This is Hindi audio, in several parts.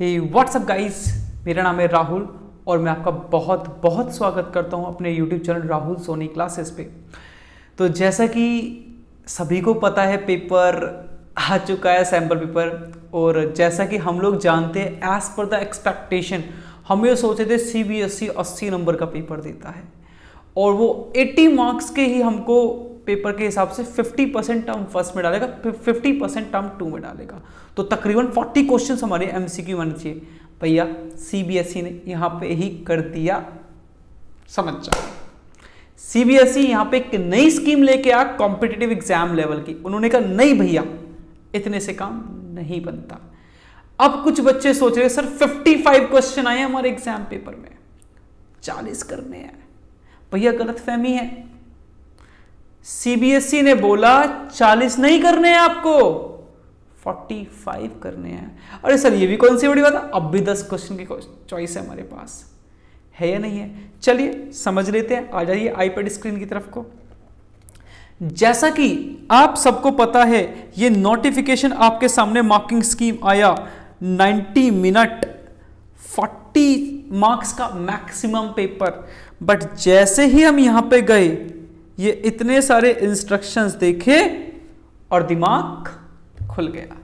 हे व्हाट्सअप गाइस, मेरा नाम है राहुल और मैं आपका बहुत बहुत स्वागत करता हूं अपने YouTube channel Rahul Soni classes पे। तो जैसा कि सभी को पता है पेपर आ चुका है, सैम्पल पेपर, और जैसा कि हम लोग जानते हैं एज पर द एक्सपेक्टेशन हम ये सोचे थे CBSE 80 नंबर का पेपर देता है और वो 80 मार्क्स के ही हमको पेपर के हिसाब से 50% टर्म फर्स्ट में डालेगा, 50% टर्म 2 में डालेगा। तो तकरीबन 40 क्वेश्चन हमारे MCQ आने चाहिए। भैया CBSE ने यहाँ पे ही कर दिया, समझ जाओ। CBSE यहाँ पे एक नई स्कीम लेके आया कॉम्पिटिटिव एग्जाम लेवल की। उन्होंने कहा नहीं भैया, इतने से काम नहीं बनता। अब कुछ बच्चे सोच रहे सर 55 क्वेश्चन आए हमारे एग्जाम पेपर में, 40 करने हैं। भैया गलत फहमी है। CBSE ने बोला 40 नहीं करने हैं आपको, 45 करने हैं। अरे सर ये भी कौन सी बड़ी बात है, अब भी 10 क्वेश्चन की चॉइस है हमारे पास, है या नहीं है। चलिए समझ लेते हैं, आ जाइए आईपैड स्क्रीन की तरफ को। जैसा कि आप सबको पता है ये नोटिफिकेशन आपके सामने मार्किंग स्कीम आया 90 मिनट 40 मार्क्स का मैक्सिमम पेपर। बट जैसे ही हम यहां पे गए ये इतने सारे इंस्ट्रक्शंस देखे और दिमाग खुल गया।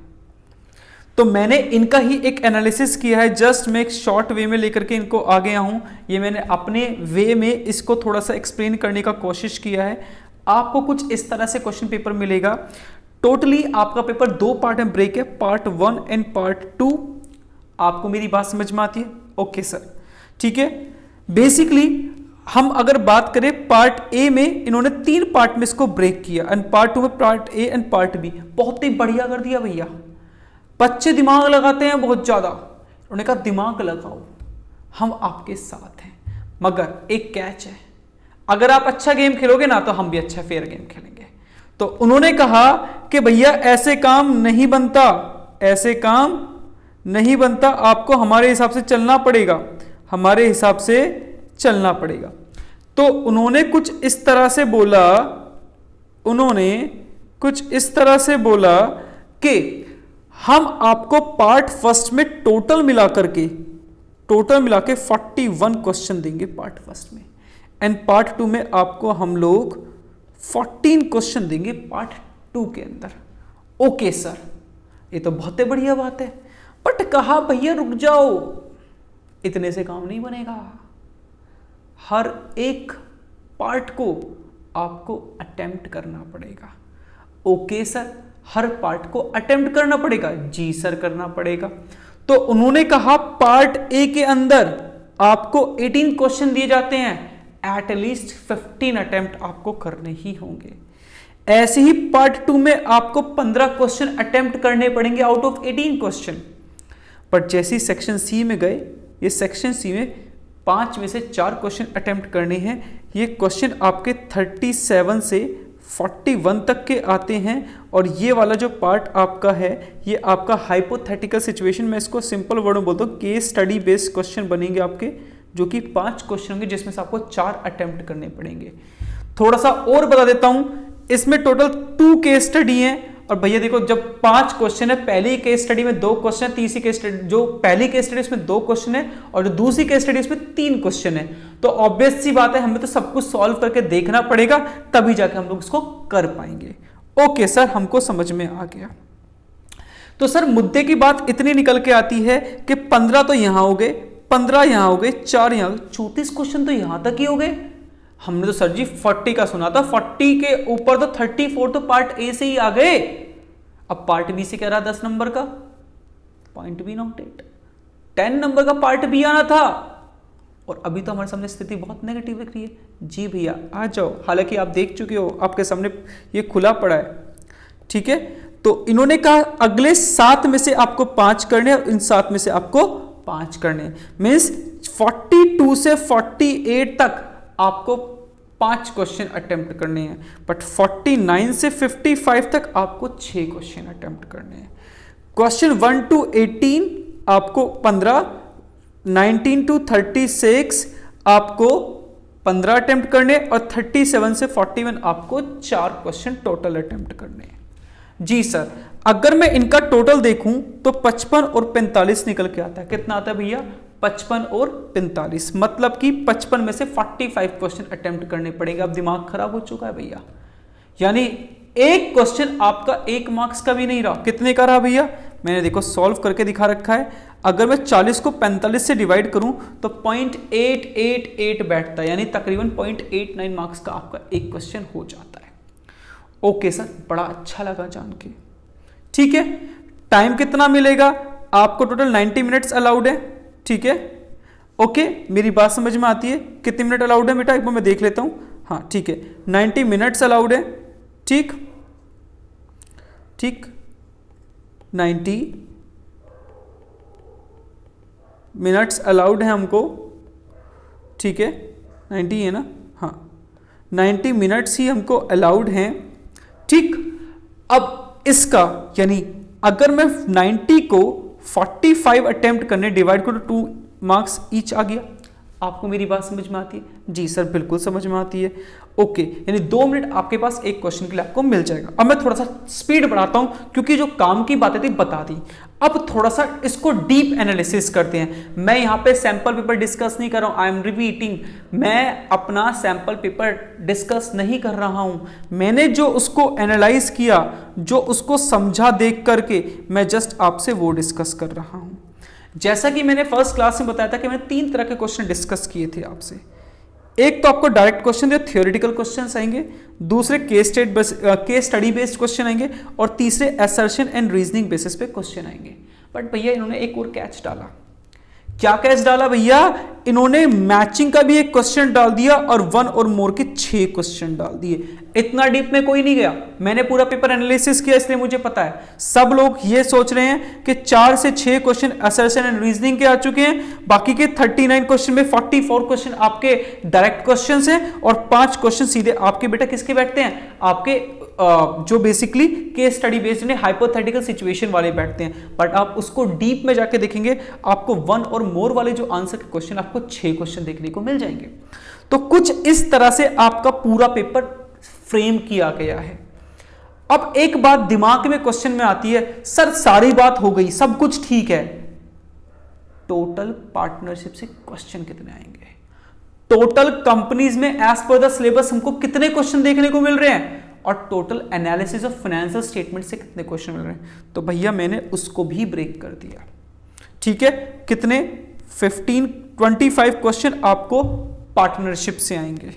तो मैंने इनका ही एक एनालिसिस किया है, जस्ट मैं एक शॉर्ट वे में लेकर के इनको आ गया हूं। ये मैंने अपने वे में इसको थोड़ा सा एक्सप्लेन करने का कोशिश किया है। आपको कुछ इस तरह से क्वेश्चन पेपर मिलेगा। टोटली आपका पेपर 2 पार्ट में ब्रेक है, पार्ट 1 एंड पार्ट 2। आपको मेरी बात समझ में आती है? ओके सर, ठीक है। बेसिकली हम अगर बात करें पार्ट ए में, इन्होंने 3 पार्ट में इसको ब्रेक किया एंड पार्ट 2 में part A and part B. बहुत ही बढ़िया कर दिया भैया। बच्चे दिमाग लगाते हैं बहुत ज्यादा, उन्होंने कहा दिमाग लगाओ, हम आपके साथ हैं। मगर एक कैच है, अगर आप अच्छा गेम खेलोगे ना तो हम भी अच्छा फेयर गेम खेलेंगे। तो उन्होंने कहा कि भैया ऐसे काम नहीं बनता, ऐसे काम नहीं बनता, आपको हमारे हिसाब से चलना पड़ेगा, हमारे हिसाब से चलना पड़ेगा। तो उन्होंने कुछ इस तरह से बोला, उन्होंने कुछ इस तरह से बोला कि हम आपको पार्ट फर्स्ट में टोटल मिला के 41 क्वेश्चन देंगे पार्ट फर्स्ट में, एंड पार्ट 2 में आपको हम लोग 14 क्वेश्चन देंगे पार्ट 2 के अंदर। ओके सर, ये तो बहुत ही बढ़िया बात है। बट कहा भैया रुक जाओ, इतने से काम नहीं बनेगा, हर एक पार्ट को आपको अटेम्प्ट करना पड़ेगा। ओके सर, हर पार्ट को अटेम्प्ट करना पड़ेगा? जी सर करना पड़ेगा। तो उन्होंने कहा पार्ट ए के अंदर आपको 18 क्वेश्चन दिए जाते हैं, एट लीस्ट 15 अटेम्प्ट आपको करने ही होंगे। ऐसे ही पार्ट 2 में आपको 15 क्वेश्चन अटेम्प्ट करने पड़ेंगे आउट ऑफ 18 क्वेश्चन। बट जैसे ही सेक्शन सी में गए, ये सेक्शन सी में 5 में से 4 क्वेश्चन अटेम्प्ट करने हैं। ये क्वेश्चन आपके 37 से 41 तक के आते हैं। और ये वाला जो पार्ट आपका है ये आपका हाइपोथेटिकल सिचुएशन, मैं इसको सिंपल वर्ड में बोलता हूँ, केस स्टडी बेस्ड क्वेश्चन बनेंगे आपके, जो कि 5 क्वेश्चन होंगे जिसमें से आपको 4 अटेम्प्ट करने पड़ेंगे। थोड़ा सा और बता देता हूं, इसमें टोटल 2 केस स्टडी हैं। और भैया देखो, जब 5 क्वेश्चन है, पहली केस स्टडी में 2 क्वेश्चन है, तीसरी केस स्टडी, जो पहली केस स्टडी उसमें 2 क्वेश्चन है और जो दूसरी केस स्टडी उसमें 3 क्वेश्चन है। तो ऑब्वियस सी बात है, हमें तो सब कुछ सॉल्व करके देखना पड़ेगा, तभी जाके हम लोग इसको कर पाएंगे। ओके सर, हमको समझ में आ गया। तो सर मुद्दे की बात इतनी निकल के आती है कि 15 तो यहां हो गए, 15 यहां हो गए, 4 यहां हो गए, 34 क्वेश्चन तो यहां तक ही हो गए। हमने तो सर जी 40 का सुना था, 40 के ऊपर तो 34 तो पार्ट ए से ही आ गए। अब पार्ट बी से कह रहा 10 नंबर का, पॉइंट बी नोटेड, 10 नंबर का पार्ट बी आना था। और अभी तो हमारे सामने स्थिति बहुत नेगेटिव दिख रही है। जी भैया आ जाओ, हालांकि आप देख चुके हो, आपके सामने ये खुला पड़ा है, ठीक है। तो इन्होंने कहा अगले 7 में से आपको 5 करने और इन 7 में से आपको 5 करने, मीन्स 42 से 48 तक आपको 5 क्वेश्चन अटेम्प्ट करने हैं। बट 49 से 55 तक आपको 6 क्वेश्चन अटेम्प्ट करने हैं। क्वेश्चन 1 to 18 आपको 15, 19 to 36 आपको 15 अटेम्प्ट करने और 37 से 41 आपको 4 क्वेश्चन टोटल अटेम्प्ट करने हैं। जी सर, अगर मैं इनका टोटल देखूं तो 55 और 45 निकल के आता है। कितना आता है भैया? 55 और 45, मतलब कि 55 में से 45 क्वेश्चन अटेम्प्ट करने पड़ेंगे। अब दिमाग खराब हो चुका है भैया, यानी एक क्वेश्चन आपका 1 मार्क्स का भी नहीं रहा। कितने का रहा भैया? मैंने देखो सॉल्व करके दिखा रखा है। अगर मैं 40 को 45 से डिवाइड करूं तो 0.888 बैठता है, यानी तकरीबन 0.89 मार्क्स का आपका एक क्वेश्चन हो जाता है। ओके सर, बड़ा अच्छा लगा जान के। ठीक है, टाइम कितना मिलेगा आपको? टोटल 90 मिनट्स अलाउड है। ठीक है, ओके, मेरी बात समझ में आती है? कितने मिनट अलाउड है बेटा? एक बार मैं देख लेता हूं। हाँ ठीक है, 90 मिनट्स अलाउड है। ठीक ठीक, 90 मिनट्स अलाउड है हमको। ठीक है, 90 है ना? हाँ, 90 मिनट्स ही हमको अलाउड हैं। ठीक, अब इसका यानी अगर मैं 90 को 45 अटेम्प्ट करने डिवाइड करो तो 2 मार्क्स ईच आ गया। आपको मेरी बात समझ में आती है? जी सर, बिल्कुल समझ में आती है। ओके, यानी 2 मिनट आपके पास एक क्वेश्चन के लिए आपको मिल जाएगा। अब मैं थोड़ा सा स्पीड बढ़ाता हूं क्योंकि जो काम की बातें थी बता दी। अब थोड़ा सा इसको डीप एनालिसिस करते हैं। मैं यहां पे सैंपल पेपर डिस्कस नहीं कर रहा हूं, आई एम रिपीटिंग, मैं अपना सैंपल पेपर डिस्कस नहीं कर रहा हूं। मैंने जो उसको एनालाइज किया, जो उसको समझा देख करके, मैं जस्ट आपसे वो डिस्कस कर रहा हूं। जैसा कि मैंने फर्स्ट क्लास में बताया था कि मैंने 3 तरह के क्वेश्चन डिस्कस किए थे आपसे। एक तो आपको डायरेक्ट क्वेश्चन जो थियोरेटिकल क्वेश्चंस आएंगे, दूसरे केस स्टडी बेस्ड क्वेश्चन आएंगे, और तीसरे असर्शन एंड रीजनिंग बेसिस पे क्वेश्चन आएंगे। बट भैया इन्होंने एक और कैच डाला। क्या कैच डाला भैया? इन्होंने मैचिंग का भी एक क्वेश्चन डाल दिया और 1 और मोर के 6 क्वेश्चन डाल दिए। इतना डीप में कोई नहीं गया, मैंने पूरा पेपर एनालिसिस किया, इसलिए मुझे पता है। सब लोग ये सोच रहे हैं कि 4 से 6 क्वेश्चन असर्शन एंड रीजनिंग के आ चुके हैं, बाकी के 39 क्वेश्चन में 44 क्वेश्चन आपके डायरेक्ट क्वेश्चन हैं और 5 क्वेश्चन सीधे आपके बेटा किसके बैठते हैं? आपके जो basically case study based hypothetical situation वाले बैठते हैं। बट आप उसको डीप में जाके देखेंगे, आपको 1 और मोर वाले जो आंसर के क्वेश्चन, आपको 6 क्वेश्चन देखने को मिल जाएंगे। तो कुछ इस तरह से आपका पूरा पेपर फ्रेम किया गया है। अब एक बात दिमाग में क्वेश्चन में आती है, सर सारी बात हो गई, सब कुछ ठीक है, टोटल पार्टनरशिप से क्वेश्चन कितने आएंगे? टोटल कंपनीज में एज पर द सिलेबस हमको कितने क्वेश्चन देखने को मिल रहे हैं? और total analysis of financial statement से कितने क्वेश्चन मिल रहे हैं? तो भैया मैंने उसको भी ब्रेक कर दिया। ठीक है, कितने? 25 क्वेश्चन आपको पार्टनरशिप से आएंगे,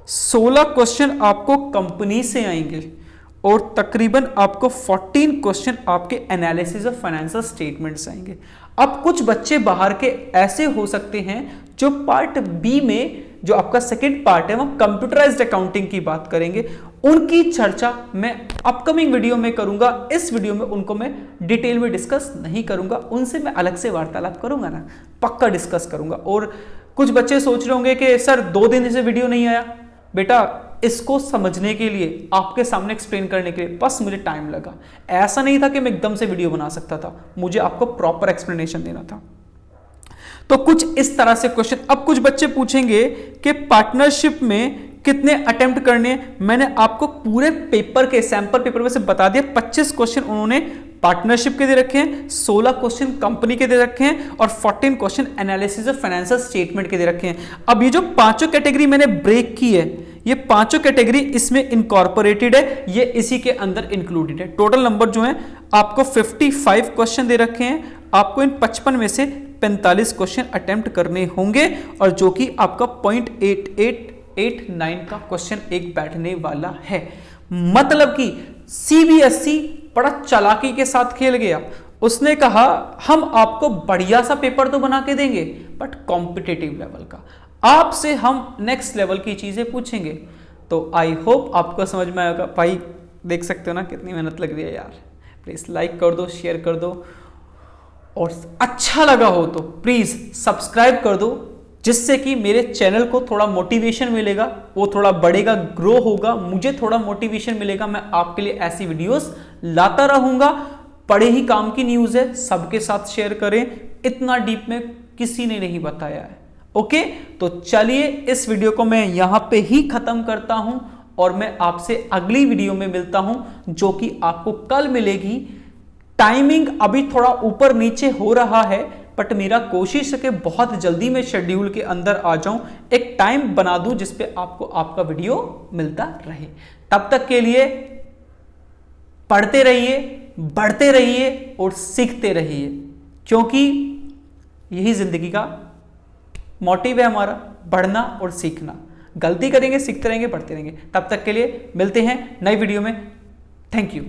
16 क्वेश्चन आपको कंपनी से आएंगे, और तकरीबन आपको 14 क्वेश्चन आपके एनालिसिस ऑफ फाइनेंशियल स्टेटमेंट से आएंगे। अब कुछ बच्चे बाहर के ऐसे हो सकते हैं जो पार्ट बी में, जो आपका सेकंड पार्ट है, वो कंप्यूटराइज्ड अकाउंटिंग की बात करेंगे। उनकी चर्चा मैं अपकमिंग वीडियो में करूंगा। इस वीडियो में उनको मैं डिटेल में डिस्कस नहीं करूंगा, उनसे मैं अलग से वार्तालाप करूंगा ना, पक्का डिस्कस करूंगा। और कुछ बच्चे सोच रहे होंगे कि सर 2 दिन से वीडियो नहीं आया। बेटा इसको समझने के लिए, आपके सामने एक्सप्लेन करने के लिए बस मुझे टाइम लगा। ऐसा नहीं था कि मैं एकदम से वीडियो बना सकता था, मुझे आपको प्रॉपर एक्सप्लेनेशन देना था। तो कुछ इस तरह से क्वेश्चन। अब कुछ बच्चे पूछेंगे कि पार्टनरशिप में कितने अटेम्प्ट करने हैं। मैंने आपको पूरे पेपर के सैंपल पेपर में से बता दिया। 25 क्वेश्चन उन्होंने पार्टनरशिप के दे रखे हैं, 16 क्वेश्चन कंपनी के दे रखे हैं, और 14 question analysis of financial statement के दे रखे हैं। अब ये जो 5 कैटेगरी मैंने ब्रेक की है, ये 5 कैटेगरी इसमें इनकॉर्पोरेटेड है, ये इसी के अंदर इंक्लूडेड है। टोटल नंबर जो है आपको 55 क्वेश्चन दे रखे हैं। आपको इन 55 में से 45 क्वेश्चन अटेम्प्ट करने होंगे, और जो कि आपका 0.8889 का क्वेश्चन एक बैठने वाला है। मतलब कि सीबीएसई बड़ा चालाकी के साथ खेल गया। उसने कहा हम आपको बढ़िया सा पेपर तो बना के देंगे, बट कॉम्पिटिटिव लेवल का, आपसे हम नेक्स्ट लेवल की चीजें पूछेंगे। तो आई होप आपको समझ में आएगा। भाई देख सकते हो ना कितनी मेहनत लग रही है यार। प्लीज लाइक कर दो, शेयर कर दो, और अच्छा लगा हो तो प्लीज सब्सक्राइब कर दो, जिससे कि मेरे चैनल को थोड़ा मोटिवेशन मिलेगा, वो थोड़ा बढ़ेगा, ग्रो होगा, मुझे थोड़ा मोटिवेशन मिलेगा। मैं आपके लिए ऐसी वीडियोस लाता रहूंगा। बड़े ही काम की न्यूज़ है, सबके साथ शेयर करें। इतना डीप में किसी ने नहीं बताया है। ओके, तो चलिए इस वीडियो को मैं यहां पे ही खत्म करता हूं, और मैं आपसे अगली वीडियो में मिलता हूं, जो कि आपको कल मिलेगी। टाइमिंग अभी थोड़ा ऊपर नीचे हो रहा है, बट मेरा कोशिश है कि बहुत जल्दी मैं शेड्यूल के अंदर आ जाऊं, एक टाइम बना दूं जिस पे आपको आपका वीडियो मिलता रहे। तब तक के लिए पढ़ते रहिए, बढ़ते रहिए और सीखते रहिए, क्योंकि यही जिंदगी का मोटिव है हमारा, बढ़ना और सीखना। गलती करेंगे, सीखते रहेंगे, बढ़ते रहेंगे। तब तक के लिए मिलते हैं नई वीडियो में। Thank you.